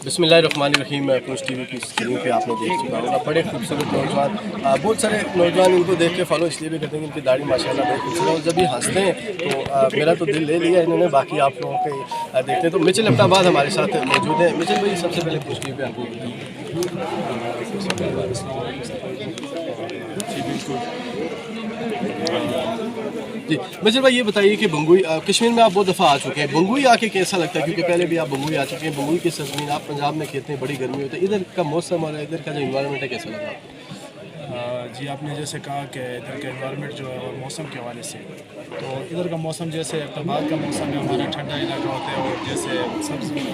बिस्मिल्लाहिर्रहमानिर्रहीम। Push TV की screen पे आपने देख चुका होगा बड़े खूबसूरत नौजवान, बहुत सारे नौजवान इनको देख के फॉलो इसलिए भी करते हैं कि इनकी दाढ़ी माशाल्लाह बहुत खूबसूरत है और जब ये हंसते हैं तो मेरा तो दिल ले लिया इन्होंने। बाकी आप लोगों के देखते हैं तो मिचेल अब्बाबाद हमारे साथ मौजूद हैं। मिचेल भाई, सबसे पहले पुश टीवी पे आपको जी मिचेल भाई, ये बताइए कि बंगुई कश्मीर में आप बहुत दफ़ा आ चुके हैं, बंगुई आके कैसा लगता है? क्योंकि पहले भी आप बंगुई आ चुके हैं। बंगुई की सरजमीन, आप पंजाब में खेलते हैं, बड़ी गर्मी होती है, इधर का मौसम और इधर का जो इन्वायरमेंट है कैसा लगा आपको? जी, आपने जैसे कहा कि इधर का एनवायरनमेंट जो है और मौसम के हवाले से, तो इधर का मौसम जैसे अब्बाबाद का मौसम है, हमारा ठंडा इलाका होता है और जैसे सब्ज़ी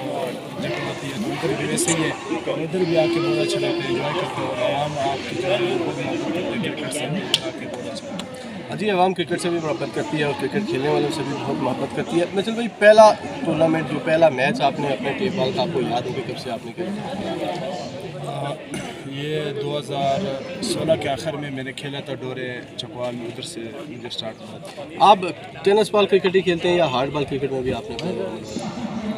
जगह होती है तो इधर भी वैसे ही है। और इधर भी आके बहुत अच्छा लगता है, इन्जॉय करते हो और आवाम आपकी जो है बहुत मोहब्बत करते हैं क्रिकेट से, आके बहुत अच्छा लगता है। जी, आवाम क्रिकेट से भी मोहब्बत करती है और क्रिकेट खेलने वालों से भी बहुत मोहब्बत करती है। मिचेल भाई, पहला टूर्नामेंट, जो पहला मैच आपने अपने टेप बॉल का, आपको याद होगी कब से आपने खेला? ये 2016 के आखिर में मैंने खेला था डोरे चकवाल में, उधर से मुझे स्टार्ट हुआ। आप टेनिस बॉल क्रिकेट ही खेलते हैं या हार्ड बॉल क्रिकेट में भी आपने खेला?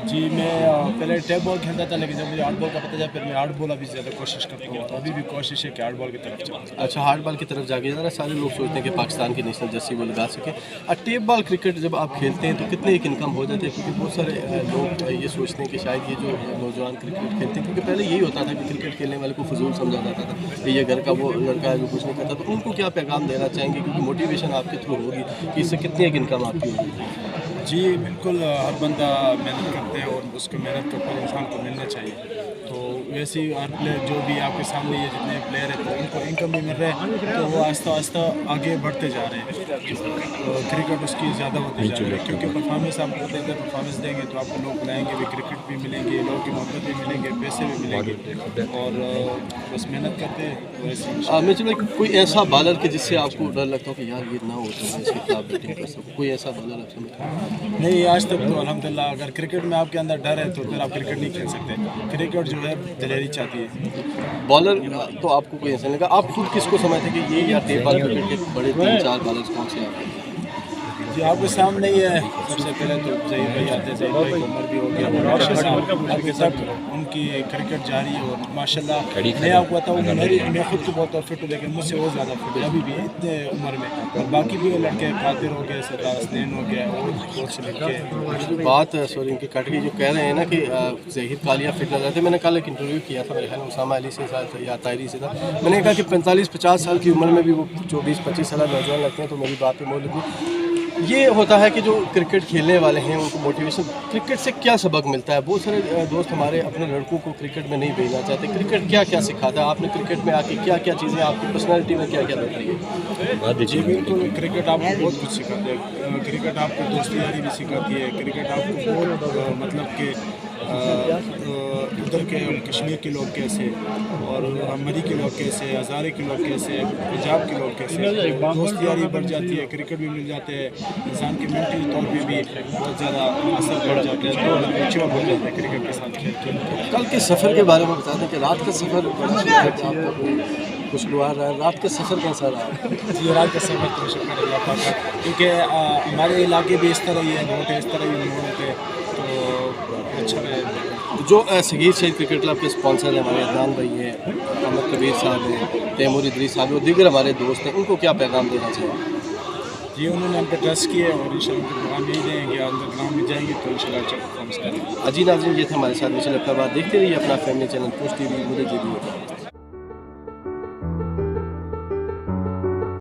जी, मैं पहले टेप बॉल खेलता था, लेकिन जब मुझे हार्ड बॉल का पता चला फिर मैं हार्ड बॉल अभी ज़्यादा कोशिश करता हूँ और अभी भी कोशिश है कि हार्ड बॉल की तरफ जाऊँ। अच्छा, हार्ड बॉल की तरफ जाके ज़रा सारे लोग सोचते हैं कि पाकिस्तान की नेशनल जर्सी वो लगा सके। और टेप बॉल क्रिकेट जब आप खेलते हैं तो कितने एक इनकम हो जाते हैं? क्योंकि बहुत सारे लोग ये सोचते हैं कि शायद ये जो नौजवान क्रिकेट खेलते हैं, क्योंकि पहले यही होता था कि क्रिकेट खेलने वाले को फजूल समझा जाता था कि ये घर का वो लड़का है जो कुछ नहीं करता, तो उनको क्या पैगाम देना चाहेंगे? क्योंकि मोटिवेशन आपके थ्रू होगी कि इससे कितनी एक इनकम आपकी होगी। जी बिल्कुल, हर बंदा मेहनत करते हैं और उसको मेहनत का फल इंसान को मिलना चाहिए। तो वैसे ही हर प्लेयर जो भी आपके सामने ये जितने प्लेयर हैं तो उनको इनकम भी मिल रहा है, तो वो आहिस्ता आहिस्ता आगे बढ़ते जा रहे हैं। तो क्रिकेट उसकी ज़्यादा होती जा रही है क्योंकि परफॉर्मेंस आप होते हैं, परफॉर्मेंस देंगे तो आपको लोग बुलाएंगे भी, क्रिकेट भी मिलेंगे, लोगों की मोहब्बत भी मिलेंगे, पैसे भी मिलेंगे और बस मेहनत करते हैं वैसे। मिचेल भाई, कोई ऐसा बॉलर के जिससे आपको डर लगता हो कि यार ये ना हो तो मैं इसके खिलाफ बैटिंग कर सकूँ? कोई ऐसा बॉलर आप समझ? नहीं, आज तक तो अल्हम्दुलिल्लाह, अगर क्रिकेट में आपके अंदर डर है तो फिर आप क्रिकेट नहीं खेल सकते। क्रिकेट जो है दिलेरी चाहती है। बॉलर तो आपको कोई ऐसा नहीं लगा? आप खुद किसको समझते हैं कि ये या टेप बॉल क्रिकेट के बड़े 3-4 बॉलर्स कौन से हैं? जी, आपके सामने ही है, सबसे पहले तो ज़हीर भाई आते हैं, ज़हीर भाई की उम्र भी हो गया और आगे तक उनकी क्रिकेट जारी है और माशाल्लाह मैं आपको बताऊँ, मैं खुद तो बहुत फिट हूँ लेकिन मुझसे वो ज़्यादा फिट है अभी भी इतने उम्र में। और बाकी भी लड़के कादिर हो गए, सरदार हसनैन हो गया और बहुत से लड़के। बात सॉरी इनकी कट गई, जो कह रहे हैं ना कि ज़हीर कालिया फिट नजर थे। मैंने कल एक इंटरव्यू किया था, मेरे ख्याल में उसामा अली से या तायरी से था। मैंने कहा कि 45-50 साल की उम्र में भी वो 24-25 साल नौजवान लगते हैं, तो मेरी बात पे मोल लगी। ये होता है कि जो क्रिकेट खेलने वाले हैं उनको मोटिवेशन, क्रिकेट से क्या सबक मिलता है? बहुत सारे दोस्त हमारे अपने लड़कों को क्रिकेट में नहीं भेजना चाहते। क्रिकेट क्या क्या सिखाता है? आपने क्रिकेट में आके क्या क्या चीज़ें आपकी पर्सनैलिटी में क्या क्या बदली है? जी बिल्कुल, क्रिकेट आपको बहुत कुछ सिखाती है। क्रिकेट आपको दोस्ती यारी भी सिखाती है। क्रिकेट आपको बहुत मतलब कि उधर के कश्मीर के लोग कैसे और मरी के लोग कैसे, हज़ारे के लोग कैसे, पंजाब के लोग कैसे, दोस्ती यारी बढ़ जाती है। क्रिकेट भी मिल जाते हैं, इंसान के मेंटली तौर पे भी बहुत ज़्यादा असर बढ़ जाता है, तो मैच्योर हो जाता है क्रिकेट के साथ खेल के। कल के सफ़र के बारे में बता दें कि रात का सफ़र खुशगवार रहा, रात का सफ़र कैसा रहा? जी, रात का सफ़र तो शुक्र अल्लाह पाक का, क्योंकि हमारे इलाके भी इस तरह ही है, रोड है इस तरह ही मोड़ होते हैं, तो अच्छा रहे। जो सगीर शहीद क्रिकेट क्लब के स्पॉन्सर हैं, हमारे अदनान भाई हैं, अहमद कबीर साहब हैं, तैमूर इदरीस साहब और दीगर हमारे दोस्त हैं, उनको क्या पैगाम देना चाहिए? जी, उन्होंने हम पे ट्रस्ट किया और इंशाल्लाह उनको पैगाम यही देंगे, अंदर ग्राउंड में जाएंगे तो इंशाल्लाह अच्छा परफॉर्मेंस करेंगे। अजी नाज़रीन, ये थे हमारे साथ मिचेल अब्बाबाद। देखते रहिए अपना फैमिली चैनल पुश टीवी। मुझे जी